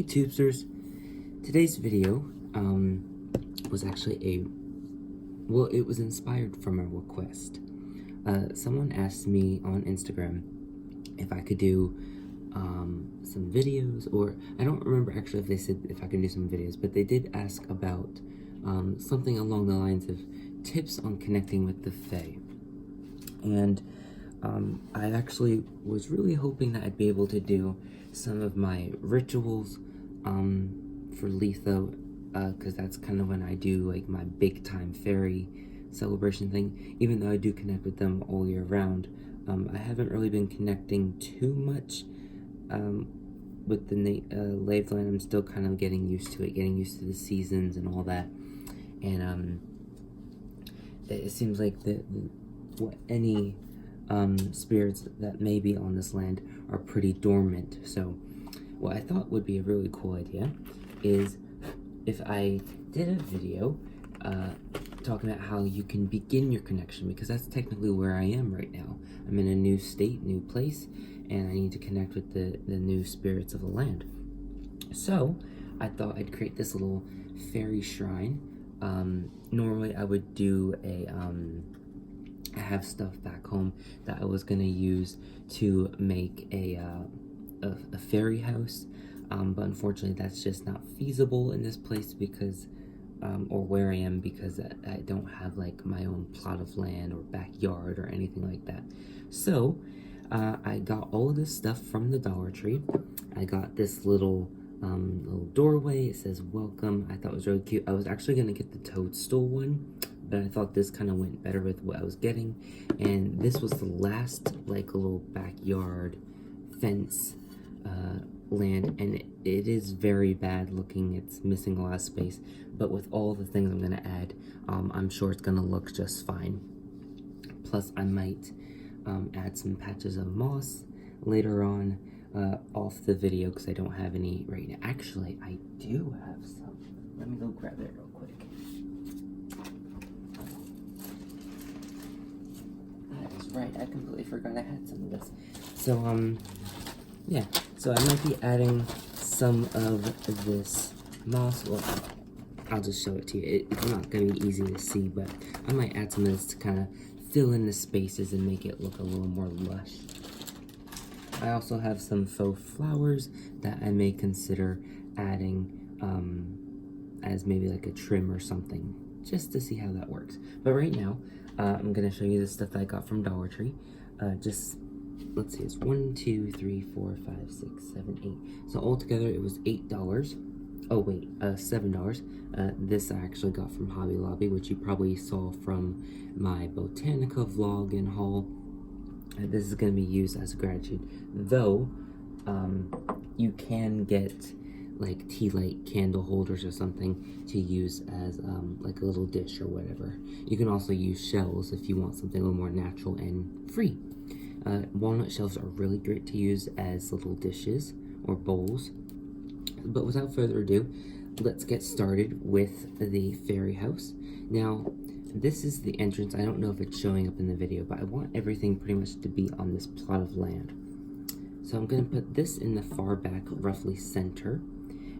Tubesters. Today's video was actually it was inspired from a request. Someone asked me on Instagram if I could do some videos, or I don't remember actually if they said if I could do some videos, but they did ask about something along the lines of tips on connecting with the Fae. And I actually was really hoping that I'd be able to do some of my rituals for Letho, because that's kind of when I do like my big time fairy celebration thing. Even though I do connect with them all year round, I haven't really been connecting too much with the lay of the land. I'm still kind of getting used to it, getting used to the seasons and all that. And it seems like any spirits that may be on this land are pretty dormant. So what I thought would be a really cool idea is if I did a video talking about how you can begin your connection, because that's technically where I am right now. I'm in a new state, new place, and I need to connect with the new spirits of the land. So I thought I'd create this little Faerie Shrine. Normally I would do I have stuff back home that I was gonna use to make a fairy house, but unfortunately that's just not feasible in this place because, or where I am, because I don't have like my own plot of land or backyard or anything like that. So I got all of this stuff from the Dollar Tree. I got this little doorway. It says welcome. I thought it was really cute. I was actually gonna get the toadstool one, but I thought this kind of went better with what I was getting. And this was the last like little backyard fence land, and it is very bad looking. It's missing a lot of space, but with all the things I'm gonna add, I'm sure it's gonna look just fine. Plus I might add some patches of moss later on off the video, because I don't have any right now. Actually, I do have some. Let me go grab it real quick. That is right, I completely forgot I had some of this. So yeah, so I might be adding some of this moss. Well, I'll just show it to you. It's not going to be easy to see, but I might add some of this to kind of fill in the spaces and make it look a little more lush. I also have some faux flowers that I may consider adding as maybe like a trim or something, just to see how that works. But right now, I'm going to show you the stuff that I got from Dollar Tree. Let's see, it's 1, 2, 3, 4, 5, 6, 7, 8. So altogether it was $8. Oh wait, $7. This I actually got from Hobby Lobby, which you probably saw from my Botanica vlog and haul. This is going to be used as gratitude, though you can get like tea light candle holders or something to use as like a little dish or whatever. You can also use shells if you want something a little more natural and free. Walnut shells are really great to use as little dishes or bowls. But without further ado, let's get started with the fairy house. Now, this is the entrance. I don't know if it's showing up in the video, but I want everything pretty much to be on this plot of land. So I'm going to put this in the far back, roughly center.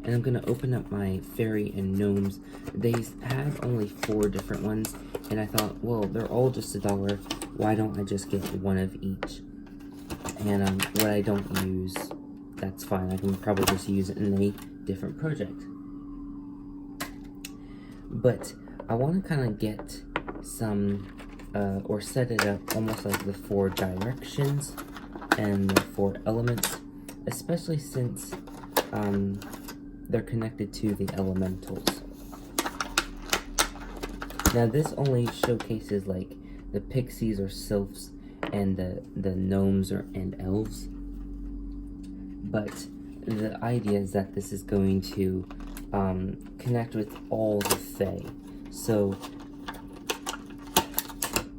And I'm going to open up my fairy and gnomes. They have only 4 different ones, and I thought, well, they're all just $1. Why don't I just get one of each? And what I don't use, that's fine. I can probably just use it in a different project. But I want to kind of get some, or set it up almost like the 4 directions and the 4 elements, especially since they're connected to the elementals. Now this only showcases like the pixies or sylphs and the gnomes and elves, but the idea is that this is going to connect with all the Fae. So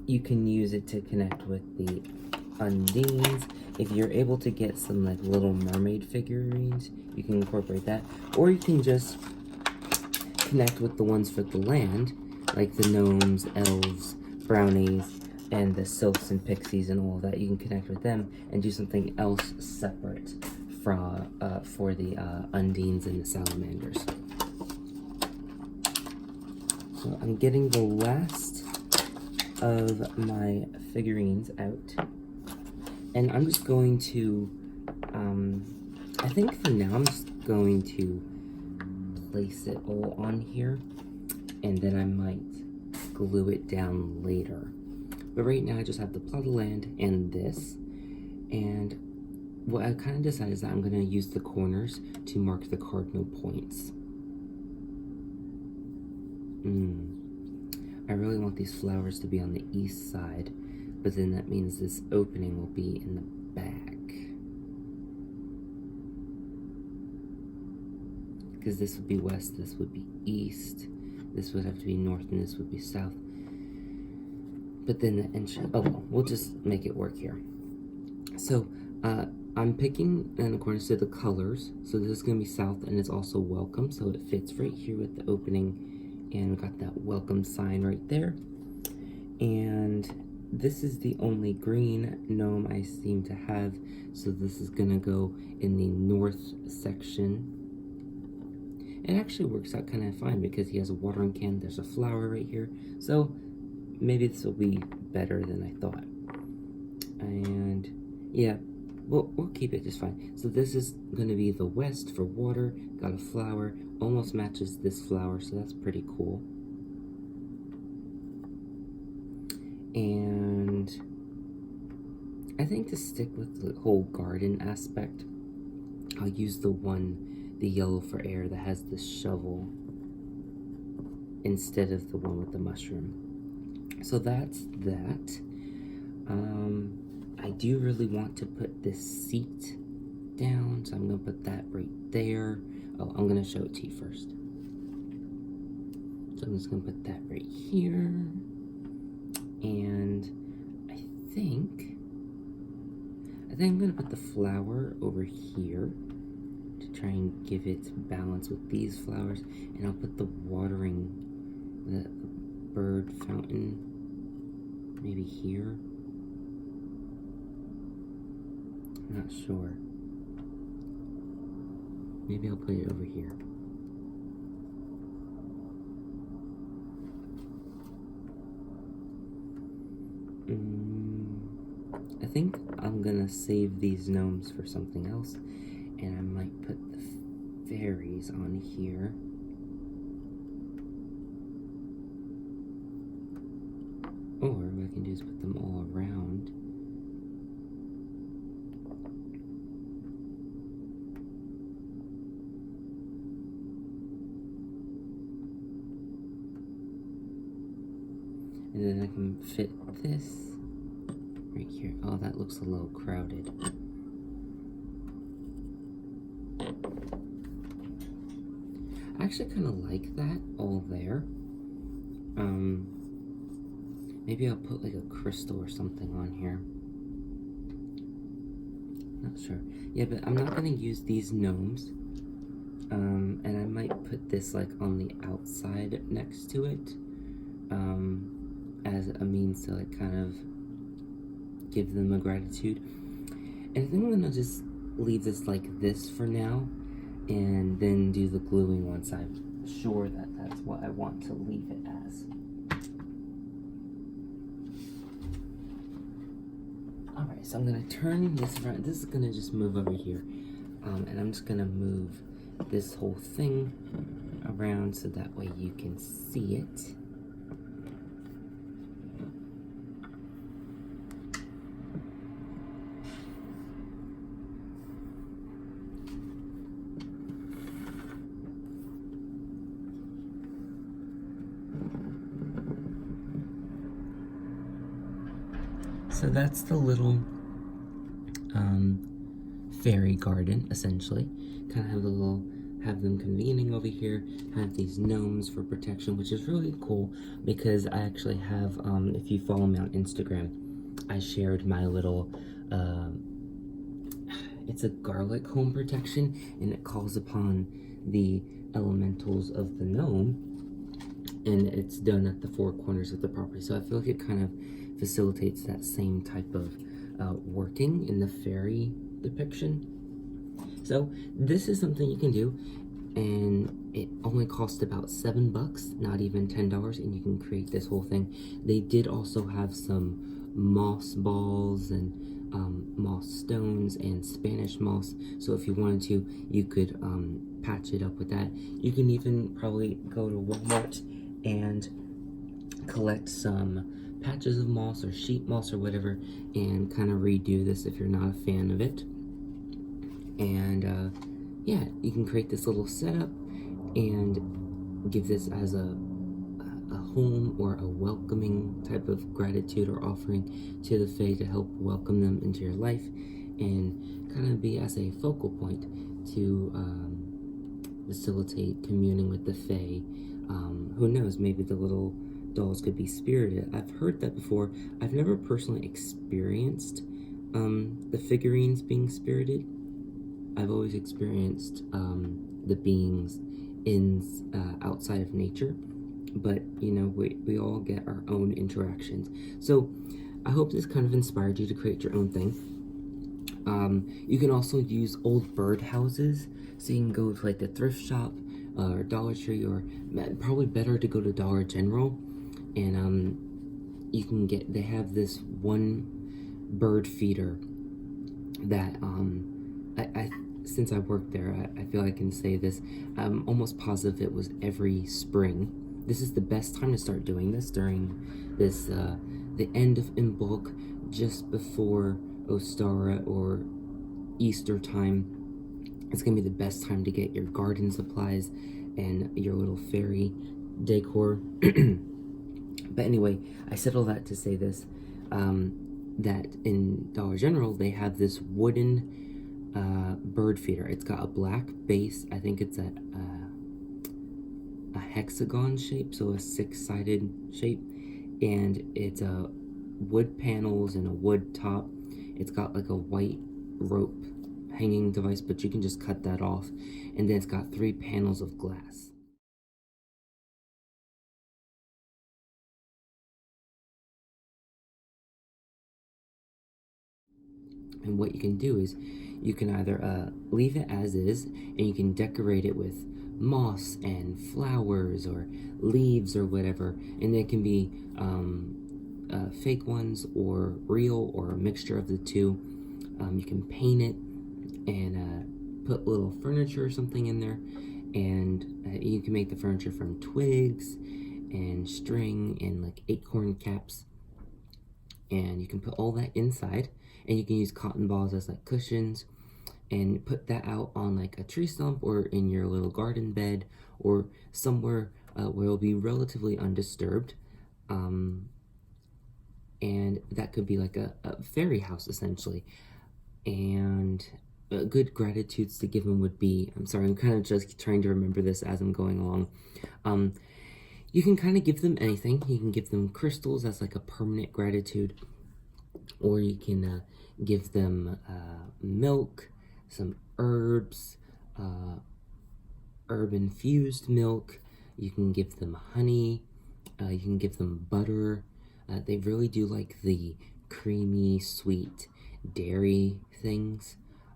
you can use it to connect with the undines. If you're able to get some like little mermaid figurines, you can incorporate that, or you can just connect with the ones for the land, like the gnomes, elves, brownies, and the sylphs and pixies and all of that. You can connect with them and do something else separate for the undines and the salamanders. So I'm getting the last of my figurines out, and I'm just going to, I think for now I'm just going to place it all on here, and then I might glue it down later. But right now I just have the plot of land and this, and what I kind of decided is that I'm going to use the corners to mark the cardinal points. I really want these flowers to be on the east side, but then that means this opening will be in the back. Because this would be west, this would be east, this would have to be north, and this would be south. But then the entrance, oh well, we'll just make it work here. So, I'm picking in accordance to the colors. So this is going to be south, and it's also welcome, so it fits right here with the opening. And we got that welcome sign right there. And this is the only green gnome I seem to have, so this is gonna go in the north section. It actually works out kind of fine because he has a watering can, there's a flower right here, so maybe this will be better than I thought. And yeah, we'll keep it just fine. So this is gonna be the west for water, got a flower, almost matches this flower, so that's pretty cool. And I think to stick with the whole garden aspect, I'll use the yellow for air that has the shovel instead of the one with the mushroom. So that's that. I do really want to put this seat down, so I'm gonna put that right there. Oh, I'm gonna show it to you first. So I'm just gonna put that right here. And I think I'm gonna put the flower over here to try and give it balance with these flowers. And I'll put the watering, the bird fountain, maybe here. I'm not sure. Maybe I'll put it over here. I think I'm gonna save these gnomes for something else, and I might put the fairies on here. Or what I can do is put them all around. And then I can fit this right here. Oh, that looks a little crowded. I actually kind of like that all there. Maybe I'll put like a crystal or something on here. Not sure. Yeah, but I'm not gonna use these gnomes. And I might put this like on the outside next to it. As a means to like kind of give them a gratitude. And I think I'm gonna just leave this like this for now, and then do the gluing once I'm sure that that's what I want to leave it as. Alright, so I'm gonna turn this around. This is gonna just move over here. And I'm just gonna move this whole thing around so that way you can see it. So that's the little fairy garden, essentially. Kind of have them convening over here, have these gnomes for protection, which is really cool because I actually have, if you follow me on Instagram, I shared my little, it's a garlic home protection, and it calls upon the elementals of the gnome, and it's done at the four corners of the property. So I feel like it kind of facilitates that same type of working in the fairy depiction. So this is something you can do, and it only costs about $7, not even $10, and you can create this whole thing. They did also have some moss balls and moss stones and Spanish moss, so if you wanted to, you could patch it up with that. You can even probably go to Walmart and collect some patches of moss or sheet moss or whatever and kind of redo this if you're not a fan of it. And yeah, you can create this little setup and give this as a home or a welcoming type of gratitude or offering to the Fae to help welcome them into your life and kind of be as a focal point to facilitate communing with the Fae. Who knows, maybe the little dolls could be spirited. I've heard that before. I've never personally experienced the figurines being spirited. I've always experienced the beings in outside of nature, but you know, we all get our own interactions. So I hope this kind of inspired you to create your own thing. You can also use old bird houses, so you can go to like the thrift shop or Dollar Tree, or probably better to go to Dollar General, and you can get, they have this one bird feeder that I since I worked there, I feel I can say this. I'm almost positive it was every spring. This is the best time to start doing this, during this the end of Imbolc, just before Ostara or Easter time. It's gonna be the best time to get your garden supplies and your little fairy decor. But anyway, I said all that to say this, that in Dollar General, they have this wooden bird feeder. It's got a black base. I think it's a hexagon shape, so a six-sided shape, and it's wood panels and a wood top. It's got like a white rope hanging device, but you can just cut that off, and then it's got 3 panels of glass. And what you can do is you can either leave it as is, and you can decorate it with moss and flowers or leaves or whatever, and they can be fake ones or real or a mixture of the two. You can paint it and put little furniture or something in there, and you can make the furniture from twigs and string and like acorn caps, and you can put all that inside, and you can use cotton balls as like cushions and put that out on like a tree stump or in your little garden bed or somewhere where it'll be relatively undisturbed. And that could be like a fairy house essentially. And good gratitudes to give them would be, I'm sorry, I'm kind of just trying to remember this as I'm going along. You can kind of give them anything. You can give them crystals as like a permanent gratitude, or you can give them milk, some herbs, herb-infused milk. You can give them honey. You can give them butter. They really do like the creamy, sweet dairy things.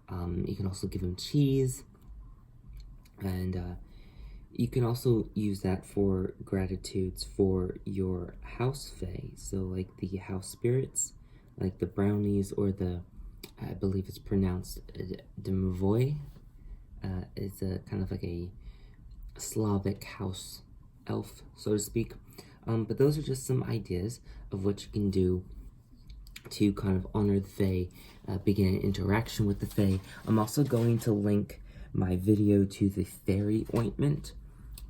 You can also give them cheese, and you can also use that for gratitudes for your house fae. So like the house spirits, like the brownies, or the, I believe it's pronounced Demovoy. It's a kind of like a Slavic house elf, so to speak. But those are just some ideas of what you can do to kind of honor the Fae, begin an interaction with the Fae. I'm also going to link my video to the fairy ointment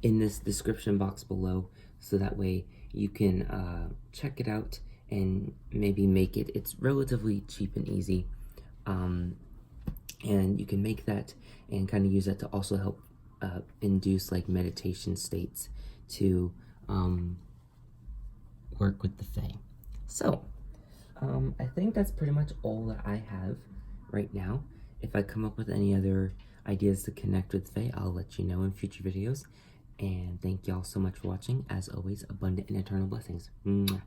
in this description box below, so that way you can check it out and maybe make it. It's relatively cheap and easy, and you can make that and kind of use that to also help induce like meditation states to work with the Fae. So I think that's pretty much all that I have right now. If I come up with any other ideas to connect with Fae, I'll let you know in future videos. And thank y'all so much for watching. As always, abundant and eternal blessings. Mwah.